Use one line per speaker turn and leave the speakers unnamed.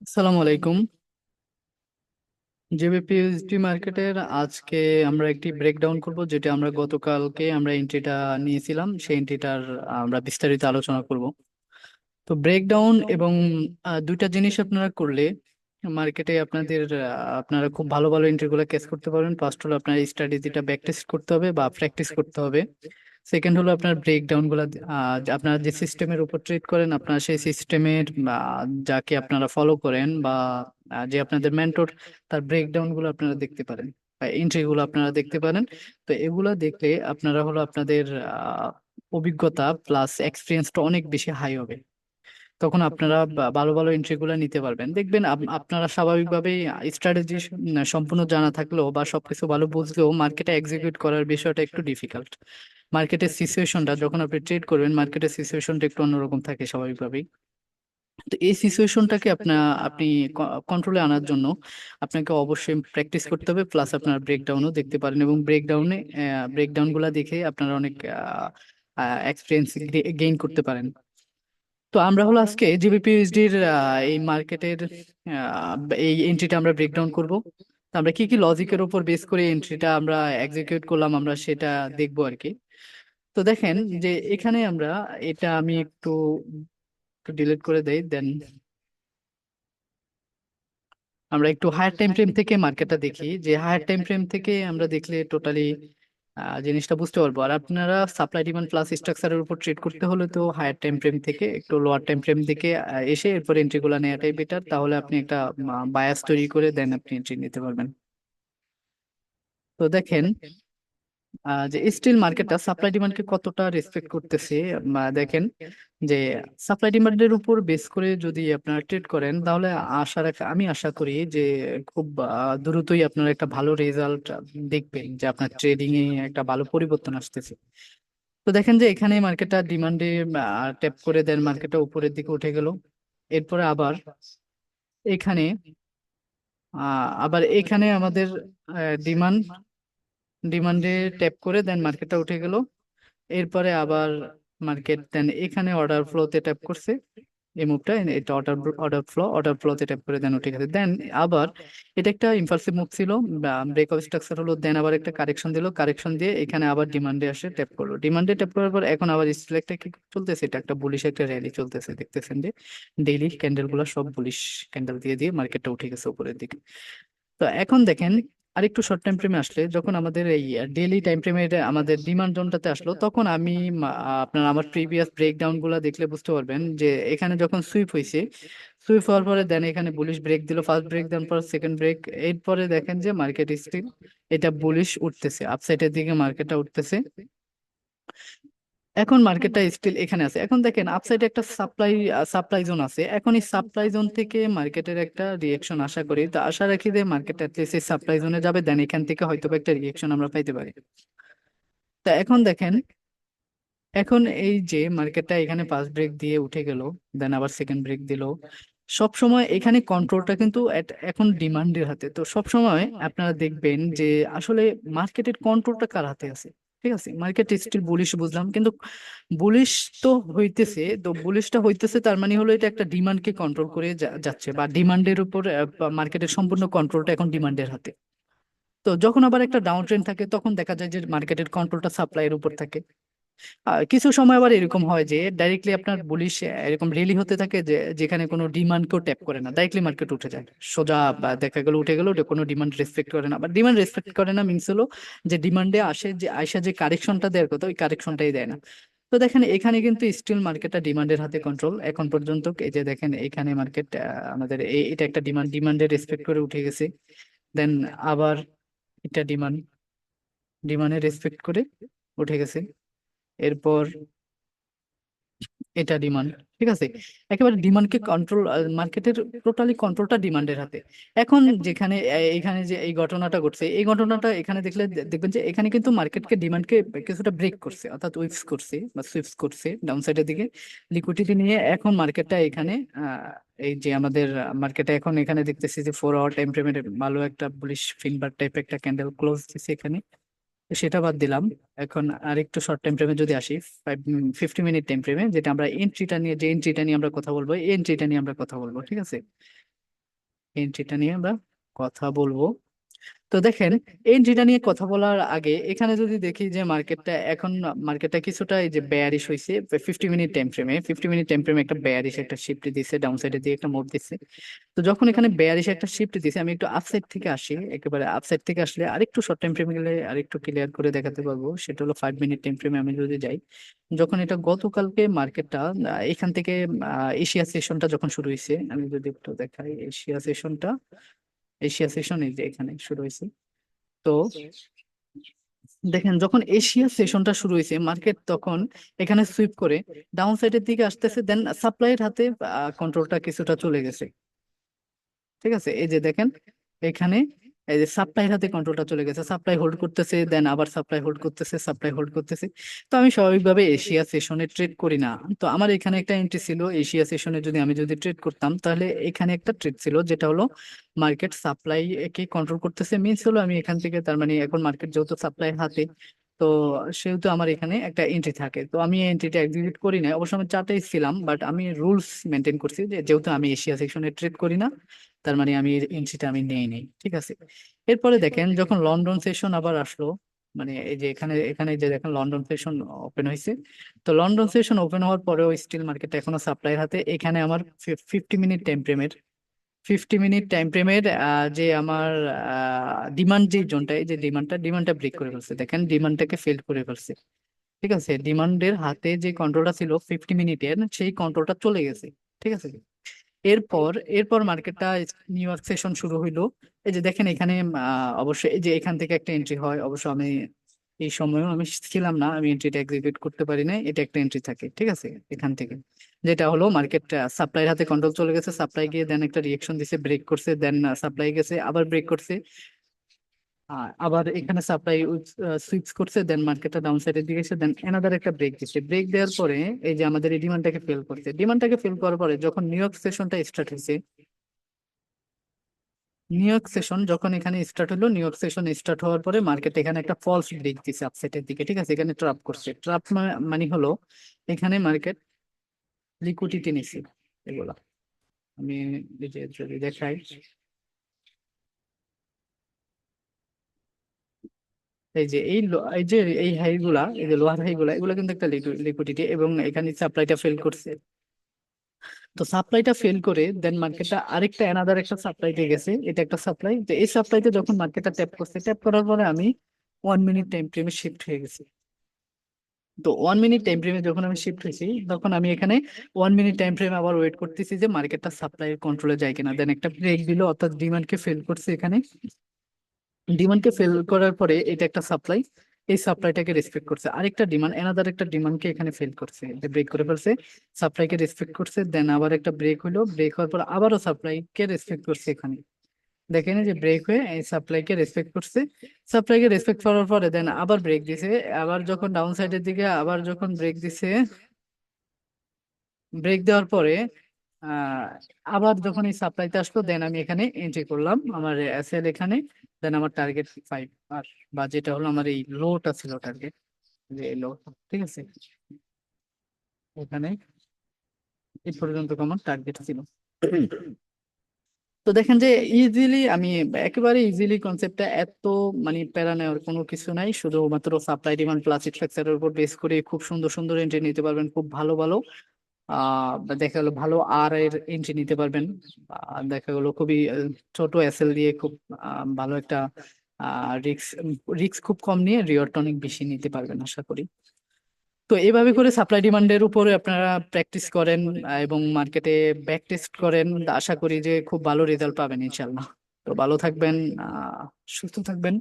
আসসালামু আলাইকুম। জেবিপিএসডি মার্কেটের আজকে আমরা একটি ব্রেকডাউন করব, যেটা আমরা গতকালকে আমরা এন্ট্রিটা নিয়েছিলাম, সেই এন্ট্রিটার আমরা বিস্তারিত আলোচনা করব। তো ব্রেকডাউন এবং দুইটা জিনিস আপনারা করলে মার্কেটে আপনারা খুব ভালো ভালো এন্ট্রি গুলো ক্যাচ করতে পারবেন। ফার্স্ট হলো আপনার স্ট্র্যাটেজিটা ব্যাক টেস্ট করতে হবে বা প্র্যাকটিস করতে হবে। সেকেন্ড হলো আপনার ব্রেকডাউন গুলা, আপনারা যে সিস্টেমের উপর ট্রেড করেন, আপনারা সেই সিস্টেমের যাকে আপনারা ফলো করেন বা যে আপনাদের মেন্টর, তার ব্রেকডাউন গুলো আপনারা দেখতে পারেন বা এন্ট্রি গুলো আপনারা দেখতে পারেন। তো এগুলা দেখলে আপনারা হলো আপনাদের অভিজ্ঞতা প্লাস এক্সপিরিয়েন্সটা অনেক বেশি হাই হবে। তখন আপনারা ভালো ভালো এন্ট্রি গুলো নিতে পারবেন। দেখবেন আপনারা স্বাভাবিকভাবেই স্ট্র্যাটেজি সম্পূর্ণ জানা থাকলেও বা সবকিছু ভালো বুঝলেও মার্কেটে এক্সিকিউট করার বিষয়টা একটু ডিফিকাল্ট। মার্কেটের সিচুয়েশনটা যখন আপনি ট্রেড করবেন, মার্কেটের সিচুয়েশনটা একটু অন্যরকম থাকে স্বাভাবিকভাবেই। তো এই সিচুয়েশনটাকে আপনি কন্ট্রোলে আনার জন্য আপনাকে অবশ্যই প্র্যাকটিস করতে হবে, প্লাস আপনার ব্রেকডাউনও দেখতে পারেন, এবং ব্রেকডাউন গুলা দেখে আপনারা অনেক এক্সপিরিয়েন্স গেইন করতে পারেন। তো আমরা হলো আজকে জিবিপিএইচডির এই মার্কেটের এই এন্ট্রিটা আমরা ব্রেকডাউন করব। তো আমরা কি কি লজিকের উপর বেস করে এন্ট্রিটা আমরা এক্সিকিউট করলাম আমরা সেটা দেখবো আর কি। তো দেখেন যে এখানে আমরা এটা আমি একটু ডিলিট করে দেই, দেন আমরা একটু হায়ার টাইম ফ্রেম থেকে মার্কেটটা দেখি, যে হায়ার টাইম ফ্রেম থেকে আমরা দেখলে টোটালি জিনিসটা বুঝতে পারবো। আর আপনারা সাপ্লাই ডিমান্ড প্লাস স্ট্রাকচারের উপর ট্রেড করতে হলে তো হায়ার টাইম ফ্রেম থেকে একটু লোয়ার টাইম ফ্রেম থেকে এসে এরপর এন্ট্রি গুলা নেওয়াটাই বেটার। তাহলে আপনি একটা বায়াস তৈরি করে দেন আপনি এন্ট্রি নিতে পারবেন। তো দেখেন যে স্টিল মার্কেটটা সাপ্লাই ডিমান্ডকে কতটা রেসপেক্ট করতেছে। দেখেন যে সাপ্লাই ডিমান্ডের উপর বেস করে যদি আপনারা ট্রেড করেন, তাহলে আমি আশা করি যে খুব দ্রুতই আপনারা একটা ভালো রেজাল্ট দেখবেন, যে আপনার ট্রেডিং এ একটা ভালো পরিবর্তন আসতেছে। তো দেখেন যে এখানে মার্কেটটা ডিমান্ডে ট্যাপ করে দেন, মার্কেটটা উপরের দিকে উঠে গেল। এরপরে এখানে আবার এখানে আমাদের ডিমান্ড ডিমান্ডে ট্যাপ করে দেন, মার্কেটটা উঠে গেল। এরপরে আবার মার্কেট দেন এখানে অর্ডার ফ্লোতে ট্যাপ করছে, এই মুভটা এটা অর্ডার ফ্লোতে ট্যাপ করে দেন উঠে গেছে। দেন আবার এটা একটা ইম্পালসিভ মুভ ছিল, ব্রেকআউট স্ট্রাকচার হলো, দেন আবার একটা কারেকশন দিল, কারেকশন দিয়ে এখানে আবার ডিমান্ডে আসে ট্যাপ করলো, ডিমান্ডে ট্যাপ করার পর এখন আবার স্টিল একটা কি চলতেছে, এটা একটা বুলিশ একটা র্যালি চলতেছে। দেখতেছেন যে ডেইলি ক্যান্ডেল গুলো সব বুলিশ ক্যান্ডেল দিয়ে দিয়ে মার্কেটটা উঠে গেছে উপরের দিকে। তো এখন দেখেন আরেকটু শর্ট টাইম ফ্রেমে আসলে, যখন আমাদের এই ডেইলি টাইম ফ্রেমে আমাদের ডিমান্ড জোনটাতে আসলো, তখন আপনার আমার প্রিভিয়াস ব্রেকডাউন গুলা দেখলে বুঝতে পারবেন যে এখানে যখন সুইপ হয়েছে, সুইপ হওয়ার পরে দেন এখানে বুলিশ ব্রেক দিল, ফার্স্ট ব্রেক দেন পর সেকেন্ড ব্রেক। এরপরে দেখেন যে মার্কেট স্টিল এটা বুলিশ উঠতেছে, আপসাইডের দিকে মার্কেটটা উঠতেছে। এখন মার্কেটটা স্টিল এখানে আছে। এখন দেখেন আপসাইডে একটা সাপ্লাই জোন আছে, এখন এই সাপ্লাই জোন থেকে মার্কেটের একটা রিয়েকশন আশা করি। তো আশা রাখি যে মার্কেট অ্যাটলিস্ট এই সাপ্লাই জোনে যাবে, দেন এখান থেকে হয়তো বা একটা রিয়েকশন আমরা পাইতে পারি। তা এখন দেখেন, এখন এই যে মার্কেটটা এখানে ফার্স্ট ব্রেক দিয়ে উঠে গেল, দেন আবার সেকেন্ড ব্রেক দিল। সব সময় এখানে কন্ট্রোলটা কিন্তু এখন ডিমান্ডের হাতে। তো সব সময় আপনারা দেখবেন যে আসলে মার্কেটের কন্ট্রোলটা কার হাতে আছে। ঠিক আছে, মার্কেট স্টিল বুলিশ বুঝলাম, কিন্তু বুলিশ তো হইতেছে, তো বুলিশটা হইতেছে তার মানে হলো এটা একটা ডিমান্ডকে কন্ট্রোল করে যাচ্ছে, বা ডিমান্ডের উপর মার্কেটের সম্পূর্ণ কন্ট্রোলটা এখন ডিমান্ডের হাতে। তো যখন আবার একটা ডাউন ট্রেন্ড থাকে, তখন দেখা যায় যে মার্কেটের কন্ট্রোলটা সাপ্লাইয়ের উপর থাকে। আর কিছু সময় আবার এরকম হয় যে ডাইরেক্টলি আপনার বুলিশ এরকম রেলি হতে থাকে, যে যেখানে কোনো ডিমান্ড কেউ ট্যাপ করে না, ডাইরেক্টলি মার্কেট উঠে যায় সোজা, বা দেখা গেল উঠে গেল, ওটা কোনো ডিমান্ড রেসপেক্ট করে না। বা ডিমান্ড রেসপেক্ট করে না মিনস হলো যে ডিমান্ডে আসে, যে আইসা যে কারেকশনটা দেওয়ার কথা, ওই কারেকশনটাই দেয় না। তো দেখেন এখানে কিন্তু স্টিল মার্কেটটা ডিমান্ডের হাতে কন্ট্রোল এখন পর্যন্ত। এই যে দেখেন এখানে মার্কেট আমাদের এটা একটা ডিমান্ডে রেসপেক্ট করে উঠে গেছে। দেন আবার এটা ডিমান্ডে রেসপেক্ট করে উঠে গেছে। এরপর এটা ডিমান্ড, ঠিক আছে। একেবারে ডিমান্ডকে কন্ট্রোল, মার্কেটের টোটালি কন্ট্রোলটা ডিমান্ডের হাতে। এখন যেখানে এখানে যে এই ঘটনাটা ঘটছে, এই ঘটনাটা এখানে দেখলে দেখবেন যে এখানে কিন্তু মার্কেটকে ডিমান্ডকে কিছুটা ব্রেক করছে, অর্থাৎ উইপস করছে বা সুইপস করছে ডাউন সাইডের দিকে লিকুইডিটি নিয়ে। এখন মার্কেটটা এখানে এই যে আমাদের মার্কেটে এখন এখানে দেখতেছি যে 4 আওয়ার টাইম ফ্রেমের ভালো একটা বুলিশ ফিনবার টাইপ একটা ক্যান্ডেল ক্লোজ দিছে এখানে। সেটা বাদ দিলাম। এখন আরেকটু শর্ট টাইম ফ্রেমে যদি আসি, 50 মিনিট টাইম ফ্রেমে, যেটা আমরা এন্ট্রিটা নিয়ে আমরা কথা বলবো, এই এন্ট্রিটা নিয়ে আমরা কথা বলবো, ঠিক আছে। এন্ট্রিটা নিয়ে আমরা কথা বলবো। তো দেখেন, এন্ট্রিটা নিয়ে কথা বলার আগে এখানে যদি দেখি যে মার্কেটটা কিছুটা এই যে বেয়ারিশ হয়েছে 50 মিনিট টাইম ফ্রেমে, 50 মিনিট টাইম ফ্রেমে একটা বেয়ারিশ একটা শিফট দিছে, ডাউন সাইডে দিয়ে একটা মুভ দিচ্ছে। তো যখন এখানে বেয়ারিশ একটা শিফট দিছে, আমি একটু আপসাইড থেকে আসি, একেবারে আপসাইড থেকে আসলে আরেকটু শর্ট টাইম ফ্রেমে গেলে আরেকটু ক্লিয়ার করে দেখাতে পারবো। সেটা হলো 5 মিনিট টাইম ফ্রেমে আমি যদি যাই, যখন এটা গতকালকে মার্কেটটা এখান থেকে এশিয়া সেশনটা যখন শুরু হয়েছে, আমি যদি একটু দেখাই এশিয়া সেশন এই যে এখানে শুরু হয়েছে। তো দেখেন, যখন এশিয়া সেশনটা শুরু হয়েছে মার্কেট তখন এখানে সুইপ করে ডাউন সাইডের দিকে আসতেছে, দেন সাপ্লাইয়ের হাতে কন্ট্রোলটা কিছুটা চলে গেছে। ঠিক আছে, এই যে দেখেন এখানে এই যে সাপ্লাইয়ের হাতে কন্ট্রোলটা চলে গেছে, সাপ্লাই হোল্ড করতেছে, দেন আবার সাপ্লাই হোল্ড করতেছে, সাপ্লাই হোল্ড করতেছে। তো আমি স্বাভাবিকভাবে এশিয়া সেশনে ট্রেড করি না। তো আমার এখানে একটা এন্ট্রি ছিল এশিয়া সেশনে, যদি ট্রেড করতাম তাহলে এখানে একটা ট্রেড ছিল যেটা হলো মার্কেট সাপ্লাই কে কন্ট্রোল করতেছে, মিনস হলো আমি এখান থেকে, তার মানে এখন মার্কেট যেহেতু সাপ্লাই হাতে, তো সেহেতু আমার এখানে একটা এন্ট্রি থাকে। তো আমি এন্ট্রিটা এক্সিকিউট করি না, অবশ্য আমি চার্টেই ছিলাম, বাট আমি রুলস মেনটেন করছি যে যেহেতু আমি এশিয়া সেকশনে ট্রেড করি না, তার মানে আমি এন্ট্রিটা আমি নেই নেই। ঠিক আছে, এরপরে দেখেন যখন লন্ডন সেশন আবার আসলো, মানে এই যে এখানে এখানে যে দেখেন লন্ডন সেশন ওপেন হয়েছে। তো লন্ডন সেশন ওপেন হওয়ার পরেও স্টিল মার্কেট এখনো সাপ্লাইয়ের হাতে। এখানে আমার 50 মিনিট টাইম ফ্রেমের যে আমার ডিমান্ড যে জোনটা, এই যে ডিমান্ডটা ব্রেক করে ফেলছে, দেখেন ডিমান্ডটাকে ফেল করে ফেলছে। ঠিক আছে, ডিমান্ডের হাতে যে কন্ট্রোলটা ছিল 50 মিনিটের, সেই কন্ট্রোলটা চলে গেছে। ঠিক আছে, এরপর এরপর মার্কেটটা নিউ ইয়র্ক সেশন শুরু হইলো। এই যে দেখেন এখানে অবশ্যই এই যে এখান থেকে একটা এন্ট্রি হয়, অবশ্য আমি এই সময়ও আমি ছিলাম না, আমি এন্ট্রিটা এক্সিকিউট করতে পারি না, এটা একটা এন্ট্রি থাকে। ঠিক আছে, এখান থেকে যেটা হলো মার্কেট সাপ্লাইয়ের হাতে কন্ট্রোল চলে গেছে, সাপ্লাই গিয়ে দেন একটা রিয়েকশন দিছে, ব্রেক করছে, দেন সাপ্লাই গেছে আবার ব্রেক করছে, আবার এখানে সাপ্লাই সুইচ করছে, দেন মার্কেটটা ডাউন সাইডের দিকে এসে দেন এনাদার একটা ব্রেক দিচ্ছে। ব্রেক দেওয়ার পরে এই যে আমাদের এই ডিমান্ডটাকে ফেল করছে, ডিমান্ডটাকে ফেল করার পরে যখন নিউ ইয়র্ক সেশনটা স্টার্ট হয়েছে, নিউ ইয়র্ক সেশন যখন এখানে স্টার্ট হলো, নিউ ইয়র্ক সেশন স্টার্ট হওয়ার পরে মার্কেট এখানে একটা ফলস ব্রেক দিছে আপসাইডের দিকে। ঠিক আছে, এখানে ট্রাপ করছে, ট্রাপ মানে হলো এখানে মার্কেট লিকুইডিটি নিছে এগুলা। আমি এই যে যদি দেখাই, এই যে এই যে এই হাই গুলা, এই যে লোয়ার হাই গুলা, এগুলো কিন্তু একটা লিকুইডিটি, এবং এখানে সাপ্লাইটা ফেল করছে। তো সাপ্লাইটা ফেল করে দেন মার্কেটটা আরেকটা এনাদার একটা সাপ্লাইতে গেছে, এটা একটা সাপ্লাই। তো এই সাপ্লাইতে যখন মার্কেটটা ট্যাপ করছে, ট্যাপ করার পরে আমি 1 মিনিট টাইম ফ্রেমে শিফট হয়ে গেছি। তো 1 মিনিট টাইম ফ্রেমে যখন আমি শিফট হয়েছি, তখন আমি এখানে 1 মিনিট টাইম ফ্রেমে আবার ওয়েট করতেছি যে মার্কেটটা সাপ্লাইয়ের কন্ট্রোলে যায় কিনা, দেন একটা ব্রেক দিল, অর্থাৎ ডিমান্ডকে ফেল করছে এখানে। ডিমান্ডকে ফেল করার পরে এটা একটা সাপ্লাই, এই সাপ্লাইটাকে রেসপেক্ট করছে, আরেকটা ডিমান্ড এনাদার একটা ডিমান্ডকে এখানে ফেল করছে, এটা ব্রেক করে ফেলছে, সাপ্লাইকে রেসপেক্ট করছে, দেন আবার একটা ব্রেক হলো, ব্রেক হওয়ার পর আবারও সাপ্লাইকে রেসপেক্ট করছে এখানে। দেখেন এই যে ব্রেক হয়ে এই সাপ্লাইকে রেসপেক্ট করছে, সাপ্লাইকে রেসপেক্ট করার পরে দেন আবার ব্রেক দিছে, আবার যখন ডাউন সাইডের দিকে আবার যখন ব্রেক দিছে, ব্রেক দেওয়ার পরে আহ আবার যখন এই সাপ্লাইতে আসলো, দেন আমি এখানে এন্ট্রি করলাম আমার সেল এখানে, দেন আমার টার্গেট 5, আর বা যেটা হলো আমার এই লোটা ছিল টার্গেট, যে এই লো। ঠিক আছে, এখানে এই পর্যন্ত আমার টার্গেট ছিল। তো দেখেন যে ইজিলি আমি একেবারে ইজিলি কনসেপ্টটা এত মানে প্যারা নেওয়ার কোনো কিছু নাই, শুধুমাত্র সাপ্লাই ডিমান্ড প্লাস স্ট্রাকচারের উপর বেস করে খুব সুন্দর সুন্দর এন্ট্রি নিতে পারবেন, খুব ভালো ভালো বা দেখা গেলো ভালো আর এর এন্ট্রি নিতে পারবেন। দেখা গেলো খুবই ছোট এসএল দিয়ে খুব ভালো একটা রিক্স রিক্স খুব কম নিয়ে রিওয়ার্ড অনেক বেশি নিতে পারবেন আশা করি। তো এইভাবে করে সাপ্লাই ডিমান্ডের উপরে আপনারা প্র্যাকটিস করেন এবং মার্কেটে ব্যাক টেস্ট করেন, আশা করি যে খুব ভালো রেজাল্ট পাবেন ইনশাল্লাহ। তো ভালো থাকবেন, সুস্থ থাকবেন।